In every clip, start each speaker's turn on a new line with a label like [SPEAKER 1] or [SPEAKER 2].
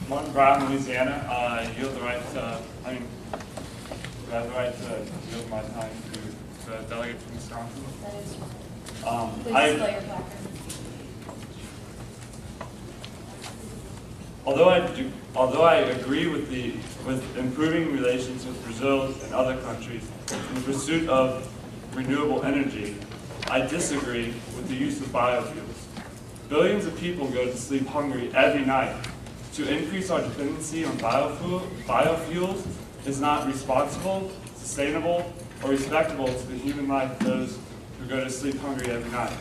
[SPEAKER 1] One, Brown, Louisiana. You have the right to, do I have the right to yield my time to the delegate from Wisconsin?
[SPEAKER 2] That is true. Please display your placard.
[SPEAKER 1] Although I agree with improving relations with Brazil and other countries in the pursuit of renewable energy, I disagree with the use of biofuels. Billions of people go to sleep hungry every night. To increase our dependency on biofuels is not responsible, sustainable, or respectable to the human life of those who go to sleep hungry every night.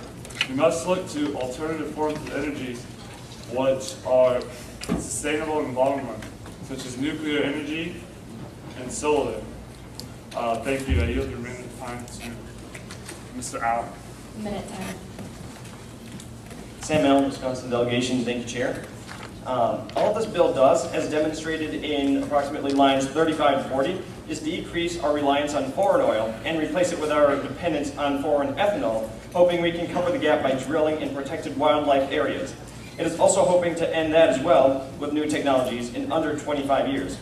[SPEAKER 1] We must look to alternative forms of energy which are sustainable in the long run, such as nuclear energy and solar. Thank you. I yield the remaining time to Mr. Allen.
[SPEAKER 2] Minute time.
[SPEAKER 3] Sam Allen, Wisconsin delegation. Thank you, Chair. All this bill does, as demonstrated in approximately lines 35 to 40, is decrease our reliance on foreign oil and replace it with our dependence on foreign ethanol, hoping we can cover the gap by drilling in protected wildlife areas. It is also hoping to end that as well with new technologies in under 25 years.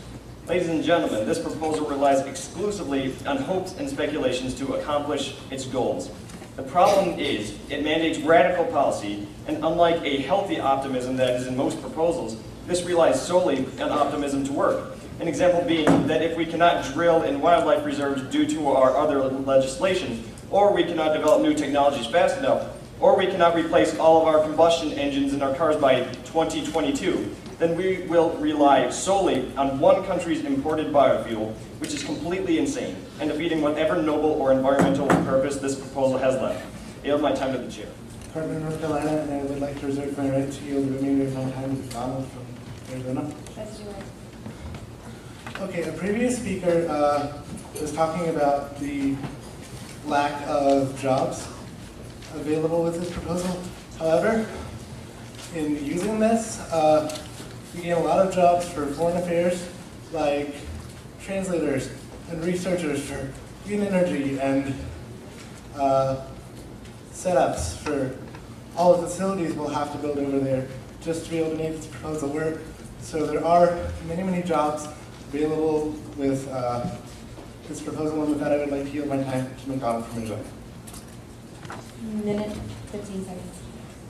[SPEAKER 3] Ladies and gentlemen, this proposal relies exclusively on hopes and speculations to accomplish its goals. The problem is, it mandates radical policy, and unlike a healthy optimism that is in most proposals, this relies solely on optimism to work. An example being that if we cannot drill in wildlife reserves due to our other legislation, or we cannot develop new technologies fast enough, or we cannot replace all of our combustion engines in our cars by 2022, then we will rely solely on one country's imported biofuel, which is completely insane, and defeating whatever noble or environmental purpose this proposal has left. I yield my time to the Chair.
[SPEAKER 4] Department of North Carolina, and I would like to reserve my right to yield the remainder of my time to Donald from Arizona.
[SPEAKER 2] That's your right.
[SPEAKER 4] Okay, a previous speaker was talking about the lack of jobs available with this proposal. However, in using this, we gain a lot of jobs for foreign affairs, like translators and researchers for green energy and setups for all the facilities we'll have to build over there just to be able to make this proposal work. So there are many, many jobs available with this proposal, and with that I would like to yield my time to McDonald from Arizona.
[SPEAKER 2] Minute, 15 seconds.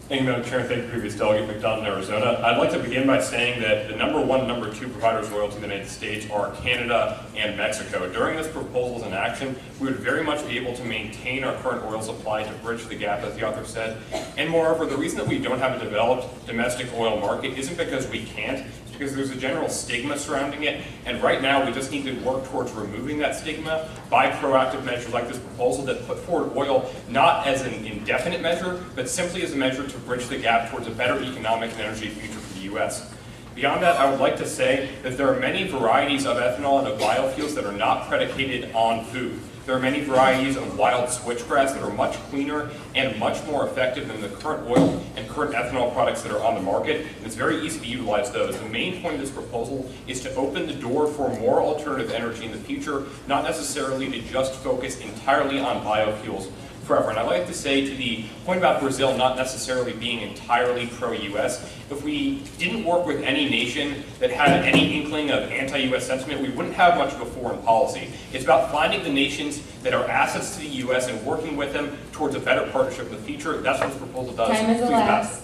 [SPEAKER 5] Thank you, Madam Chair, and thank you, previous delegate McDonald in Arizona. I'd like to begin by saying that the number one and number two providers of oil to the United States are Canada and Mexico. During this proposal's inaction, we would very much be able to maintain our current oil supply to bridge the gap, as the author said. And moreover, the reason that we don't have a developed domestic oil market isn't because we can't, it's because there's a general stigma surrounding it. And right now, we just need to work towards removing that stigma by proactive measures like this proposal that put forward oil not as an indefinite measure, but simply as a measure to bridge the gap towards a better economic and energy future for the U.S. Beyond that, I would like to say that there are many varieties of ethanol and of biofuels that are not predicated on food. There are many varieties of wild switchgrass that are much cleaner and much more effective than the current oil and current ethanol products that are on the market, and it's very easy to utilize those. The main point of this proposal is to open the door for more alternative energy in the future, not necessarily to just focus entirely on biofuels forever. And I'd like to say to the point about Brazil not necessarily being entirely pro-U.S., if we didn't work with any nation that had any inkling of anti-U.S. sentiment, we wouldn't have much of a foreign policy. It's about finding the nations that are assets to the U.S. and working with them towards a better partnership in the future. That's what this proposal does.
[SPEAKER 2] Time is elapsed.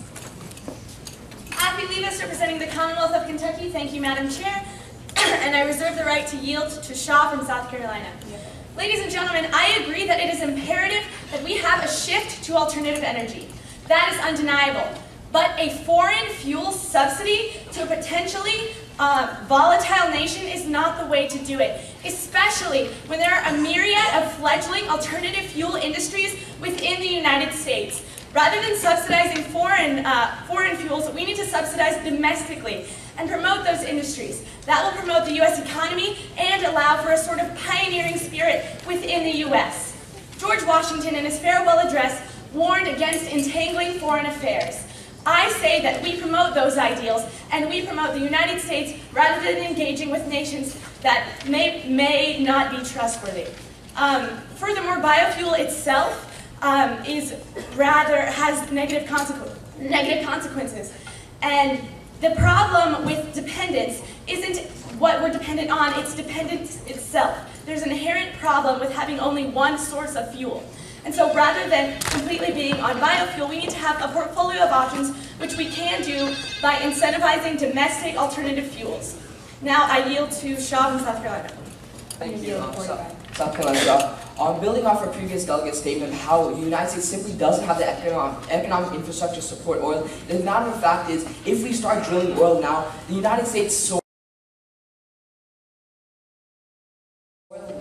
[SPEAKER 6] Happy Levis representing the Commonwealth of Kentucky. Thank you, Madam Chair. And I reserve the right to yield to Shaw from South Carolina. Ladies and gentlemen, I agree that it is imperative that we have a shift to alternative energy. That is undeniable. But a foreign fuel subsidy to a potentially volatile nation is not the way to do it, especially when there are a myriad of fledgling alternative fuel industries within the United States. Rather than subsidizing foreign fuels, we need to subsidize domestically and promote those industries. That will promote the U.S. economy and allow for a sort of pioneering spirit within the U.S. George Washington, in his farewell address, warned against entangling foreign affairs. I say that we promote those ideals, and we promote the United States rather than engaging with nations that may not be trustworthy. Furthermore, biofuel itself has negative consequences. And the problem with dependence dependent on, it's dependence itself. There's an inherent problem with having only one source of fuel. And so rather than completely being on biofuel, we need to have a portfolio of options, which we can do by incentivizing domestic alternative fuels. Now I yield to Shaw in South Carolina.
[SPEAKER 7] Thank you, South Carolina. Building off our previous delegate statement, how the United States simply doesn't have the economic infrastructure to support oil. The matter of fact is, if we start drilling oil now, the United States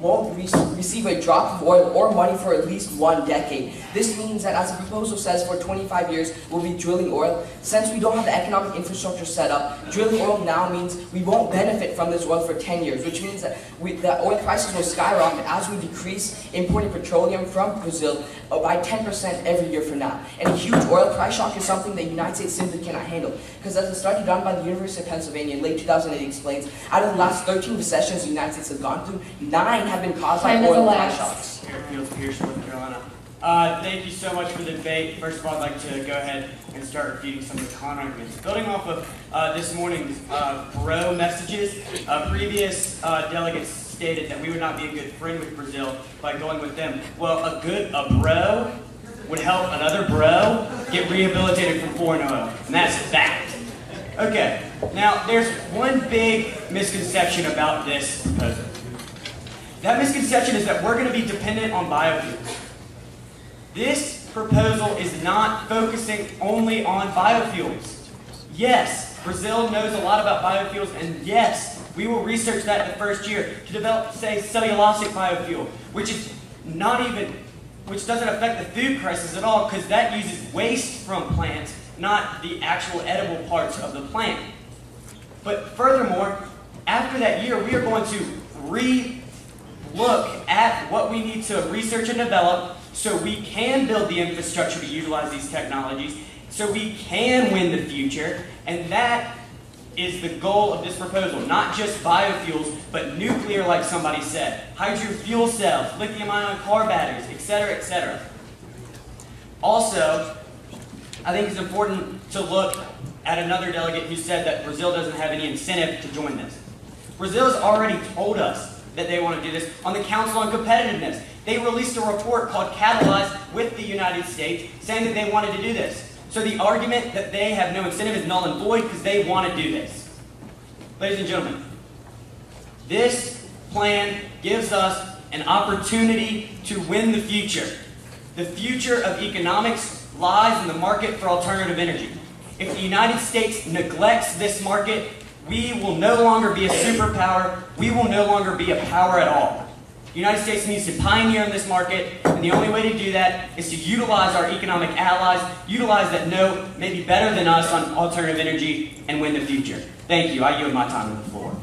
[SPEAKER 7] won't receive a drop of oil or money for at least 1 decade. This means that, as the proposal says, for 25 years we'll be drilling oil. Since we don't have the economic infrastructure set up, drilling oil now means we won't benefit from this oil for 10 years, which means that the oil prices will skyrocket as we decrease importing petroleum from Brazil by 10% every year from now. And a huge oil price shock is something that the United States simply cannot handle. Because as a study done by the University of Pennsylvania in late 2008 explains, out of the last 13 recessions the United States has gone through, 9 have been caused by oil price shocks.
[SPEAKER 8] Airfield, Pierce, North Carolina. Thank you so much for the debate. First of all, I'd like to go ahead and start repeating some of the CONA arguments. Building off of this morning's bro messages, previous delegates stated that we would not be a good friend with Brazil by going with them. Well, a bro would help another bro get rehabilitated from foreign oil, and that's fact. Okay, now there's one big misconception about this proposal. That misconception is that we're going to be dependent on biofuels. This proposal is not focusing only on biofuels. Yes, Brazil knows a lot about biofuels, and yes, we will research that in the first year to develop, say, cellulosic biofuel, which doesn't affect the food crisis at all, because that uses waste from plants, not the actual edible parts of the plant. But furthermore, after that year, we are going to look at what we need to research and develop so we can build the infrastructure to utilize these technologies, so we can win the future, and that is the goal of this proposal. Not just biofuels, but nuclear, like somebody said, hydrogen fuel cells, lithium-ion car batteries, etc., etc. Also, I think it's important to look at another delegate who said that Brazil doesn't have any incentive to join this. Brazil has already told us that they want to do this on the Council on Competitiveness. They released a report called Catalyze with the United States saying that they wanted to do this. So the argument that they have no incentive is null and void because they want to do this. Ladies and gentlemen, this plan gives us an opportunity to win the future. The future of economics lies in the market for alternative energy. If the United States neglects this market, we will no longer be a superpower. We will no longer be a power at all. The United States needs to pioneer in this market, and the only way to do that is to utilize our economic allies, utilize that know maybe better than us on alternative energy, and win the future. Thank you. I yield my time to the floor.